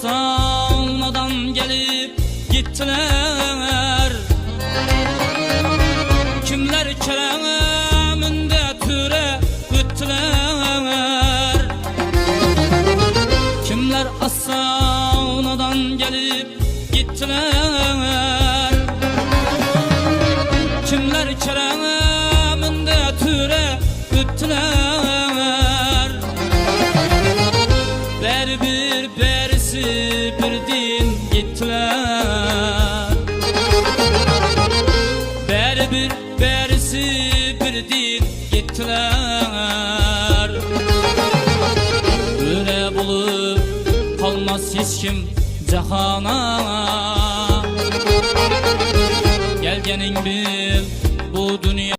asanadan gelip gittiler. Kimler kereminde türe üttiler. Kimler asanadan gelip gittiler. Kimler kereminde türe üttiler. Beri bir berisi bir din gittiler. Beri bir berisi bir din gittiler. Öyle bulup kalmaz hiç kim cahana. Gelgenin bir